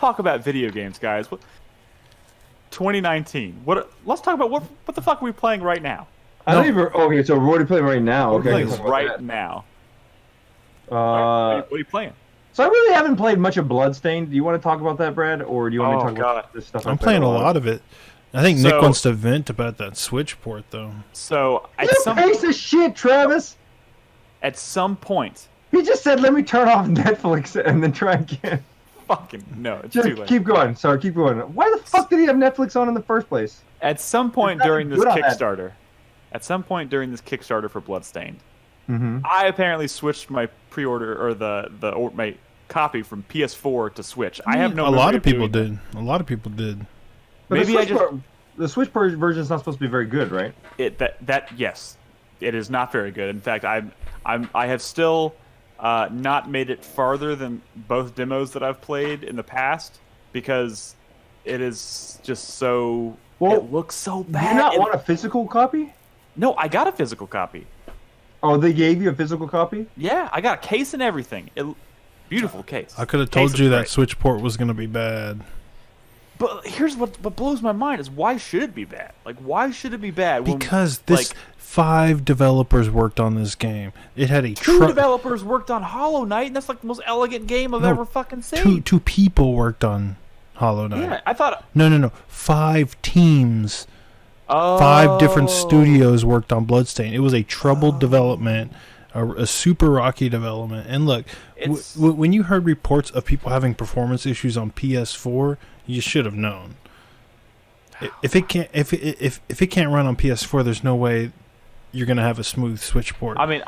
talk about video games, guys. 2019. Let's talk about what the fuck are we playing right now? I don't even. Okay, so we're already playing right now. We're Okay, playing right now. Uh, what are you playing? So I really haven't played much of Bloodstained. Do you want to talk about that, Brad, or do you want me to talk about this stuff? I'm playing a lot of it. I think Nick wants to vent about that Switch port, though. So you piece of shit, Travis. At some point, he just said, "Let me turn off Netflix and then try again." Fucking no, it's just too late. Keep going. Sorry, keep going. Why the fuck did he have Netflix on in the first place? At some point during this Kickstarter, for Bloodstained, I apparently switched my pre-order or my copy from PS4 to Switch. I have no. A lot of people did. A lot of people did. But maybe the Switch version is not supposed to be very good, right? Yes, it is not very good. In fact, I have still not made it farther than both demos that I've played in the past because it is just so. Well, it looks so bad. Do you not want a physical copy? No, I got a physical copy. Oh, they gave you a physical copy? Yeah, I got a case and everything. Beautiful case. I could have told you that Switch port was going to be bad. But here's what blows my mind is why should it be bad? Like, why should it be bad? Because 5 developers worked on this game. It had a 2 developers worked on Hollow Knight, and that's like the most elegant game I've ever fucking seen. Two people worked on Hollow Knight. Yeah, I thought... No. 5 teams. 5 different studios worked on Bloodstained. It was a troubled development, a super rocky development. And look, when you heard reports of people having performance issues on PS4, you should have known. If it can't run on PS4, there's no way you're gonna have a smooth Switch port. I mean,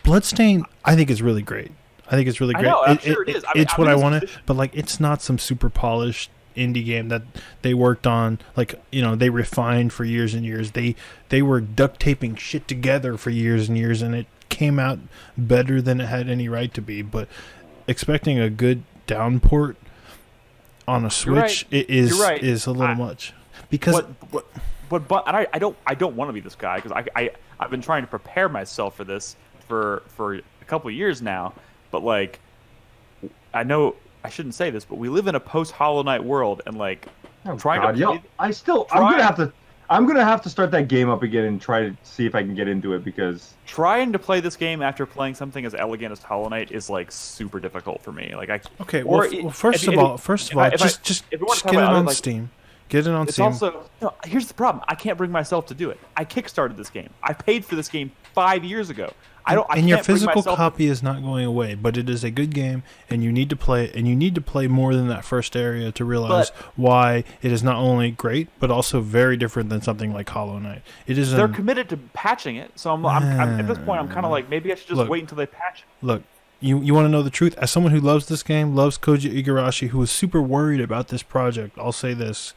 Bloodstained. I think is really great. I think it's really great. I know, I'm sure it is. It's what I wanted, but like, it's not some super polished indie game that they worked on. Like, they refined for years and years. They were duct taping shit together for years and years, and it came out better than it had any right to be. But expecting a good downport on a Switch is a little much. Because but I don't want to be this guy because I've been trying to prepare myself for this for a couple of years now. But like, I know I shouldn't say this, but we live in a post Hollow Knight world, and like, I'm gonna have to start that game up again and try to see if I can get into it, because trying to play this game after playing something as elegant as Hollow Knight is like super difficult for me. Like first of all, just get it on Steam. Get it on Steam. Also, here's the problem. I can't bring myself to do it. I kickstarted this game. I paid for this game 5 years ago. And your physical copy is not going away, but it is a good game, and you need to play it, and you need to play more than that first area to realize why it is not only great, but also very different than something like Hollow Knight. They're committed to patching it, so I'm at this point, I'm kind of like, maybe I should just wait until they patch it. Look, you want to know the truth? As someone who loves this game, loves Koji Igarashi, who was super worried about this project, I'll say this.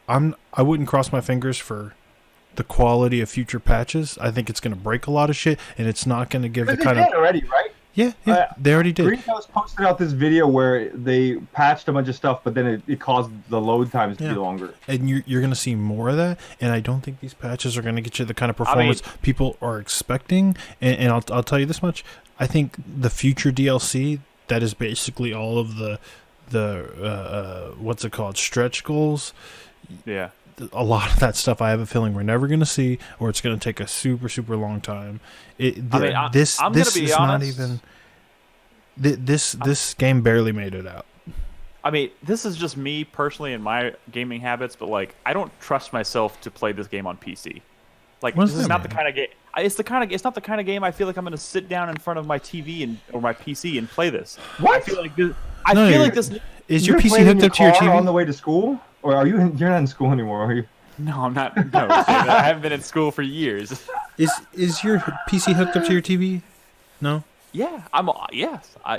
I wouldn't cross my fingers for the quality of future patches. I think it's going to break a lot of shit, and it's not going to give the kind of... They did already, right? Yeah, they already did. Greenhouse posted out this video where they patched a bunch of stuff, but then it caused the load times to be longer. And you're going to see more of that, and I don't think these patches are going to get you the kind of performance people are expecting. And I'll tell you this much. I think the future DLC, that is basically all of the what's it called, stretch goals. Yeah. A lot of that stuff I have a feeling we're never going to see, or it's going to take a super, super long time. This game barely made it out. I mean, this is just me personally and my gaming habits, but like, I don't trust myself to play this game on PC. Like, this is not the kind of game. It's not the kind of game I feel like I'm going to sit down in front of my TV or my PC and play this. What? I feel like this. Is your PC hooked up to your TV on the way to school? Or are you? You're not in school anymore, are you? No, I'm not. No, I haven't been in school for years. Is your PC hooked up to your TV? No. Yeah,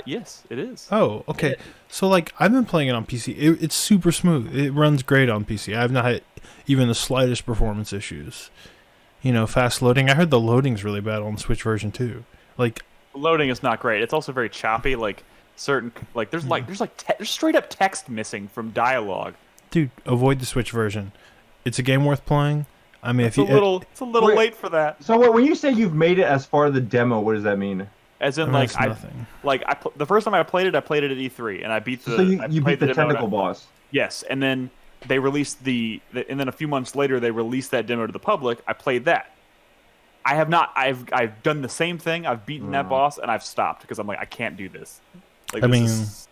yes, it is. Oh, okay. So like, I've been playing it on PC. It's super smooth. It runs great on PC. I've not had even the slightest performance issues. Fast loading. I heard the loading's really bad on the Switch version too. Like, loading is not great. It's also very choppy. Like there's straight up text missing from dialogue. Dude, avoid the Switch version. It's a game worth playing. I mean, it's a little late for that. So when you say you've made it as far as the demo, what does that mean? As in, That's nothing. The first time I played it at E3, and I beat the. So you I beat played the demo tentacle boss. Yes, and then they released and then a few months later they released that demo to the public. I played that. I have not. I've done the same thing. I've beaten that boss, and I've stopped because I'm like, I can't do this. Like, I mean,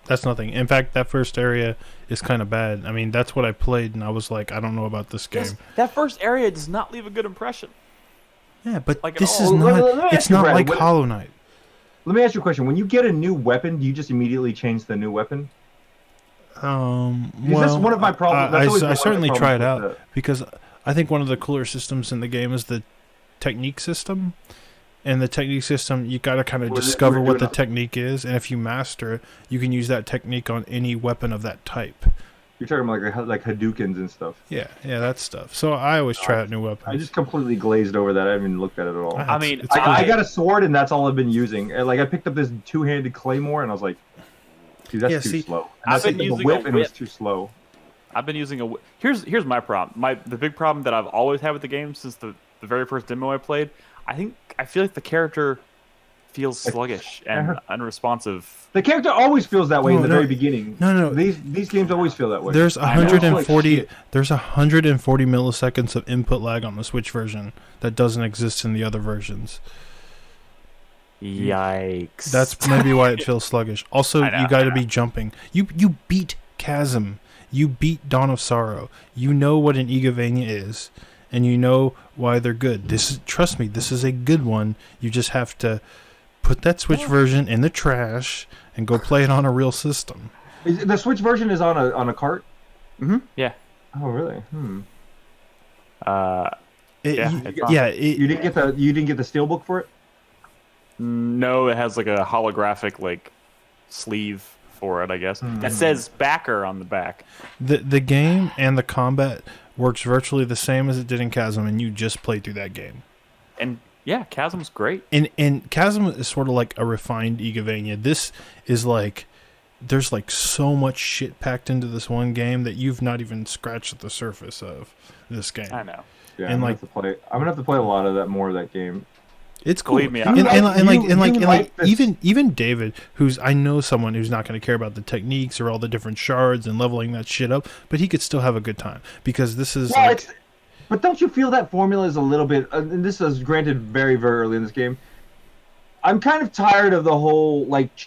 that's nothing. In fact, that first area is kind of bad. I mean, that's what I played, and I was like, I don't know about this game. That first area does not leave a good impression. Yeah, but Like, this at is all. not. It's not Brad, like Hollow Knight. Let me ask you a question. When you get a new weapon, do you just immediately change the new weapon? Well, that's one of my problems. I certainly try it out because I think one of the cooler systems in the game is the technique system. And the technique system, you got to kind of discover what the technique is, and if you master it, you can use that technique on any weapon of that type. You're talking about like Hadoukens and stuff. Yeah, that stuff. So I always try out new weapons. I just completely glazed over that. I haven't even looked at it at all. I mean, I got a sword, and that's all I've been using. Like, I picked up this two-handed claymore, and I was like, dude, that's too slow. I've been using a whip, and it was too slow. I've been using a whip. Here's my problem. The big problem that I've always had with the game since the very first demo I played, I feel like the character feels sluggish and unresponsive. The character always feels that way in the very beginning. No. These games always feel that way. There's 140. There's 140 milliseconds of input lag on the Switch version that doesn't exist in the other versions. Yikes! That's maybe why it feels sluggish. Also, you got to be jumping. You beat Chasm. You beat Dawn of Sorrow. You know what an Igavania is. And you know why they're good. Trust me, this is a good one. You just have to put that Switch version in the trash and go play it on a real system. The Switch version is on a cart? Mm-hmm. Yeah. Oh, really? You didn't get the steelbook for it? No, it has like a holographic like sleeve for it, I guess. That says backer on the back. The game and the combat works virtually the same as it did in Chasm, and you just played through that game. And yeah, Chasm's great. And Chasm is sort of like a refined Igavania. This is like, there's like so much shit packed into this one game that you've not even scratched the surface of this game. I know. Yeah, I'm gonna have to play a lot of that more of that game. It's cool. Believe me, even David, I know someone who's not going to care about the techniques or all the different shards and leveling that shit up, but he could still have a good time because this is. Well, but don't you feel that formula is a little bit? And this is granted very, very early in this game. I'm kind of tired of the whole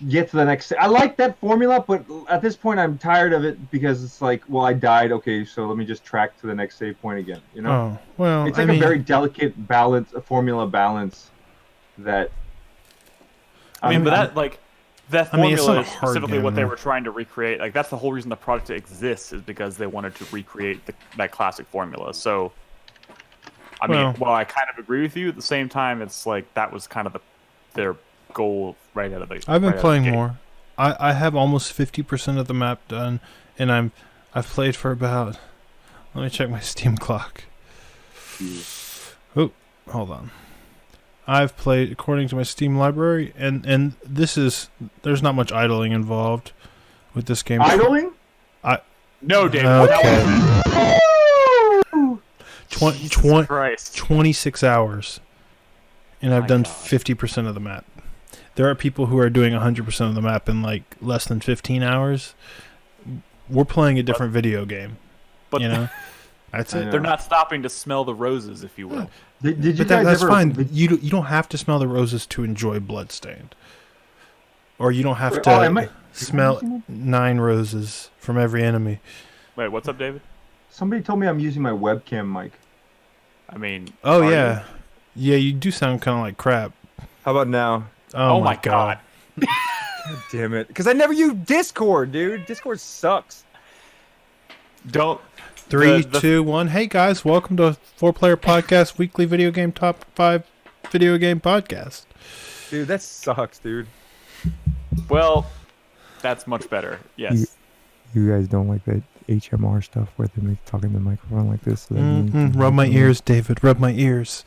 get to the next. I like that formula, but at this point, I'm tired of it because it's like, well, I died. Okay, so let me just track to the next save point again. You know? Oh, well, it's like a very delicate a formula balance. That that formula is specifically what they were trying to recreate. Like, that's the whole reason the product exists, is because they wanted to recreate that classic formula. So, while I kind of agree with you, at the same time, it's like that was kind of their goal right out of the. I've been playing more. I have almost 50% of the map done, and I've played for about. Let me check my Steam clock. Oh, hold on. I've played according to my Steam library, and there's not much idling involved with this game. Idling? No, David. Okay. 26 hours, and I've done 50% of the map. There are people who are doing 100% of the map in like less than 15 hours. We're playing a different video game, but that's it. They're not stopping to smell the roses, if you will. That's fine. You don't have to smell the roses to enjoy Bloodstained, or you don't have to smell 9 roses from every enemy. Wait, what's up, David? Somebody told me I'm using my webcam mic. Yeah, you do sound kind of like crap. How about now? Oh my god! God damn it! Because I never use Discord, dude. Discord sucks. Don't. 3, 2, 1. Hey guys, welcome to 4-Player Podcast weekly video game top 5 video game podcast. Dude, that sucks, dude. Well, that's much better. Yes. You guys don't like that HMR stuff where they make talking to the microphone like this? So rub my ears, David. Rub my ears.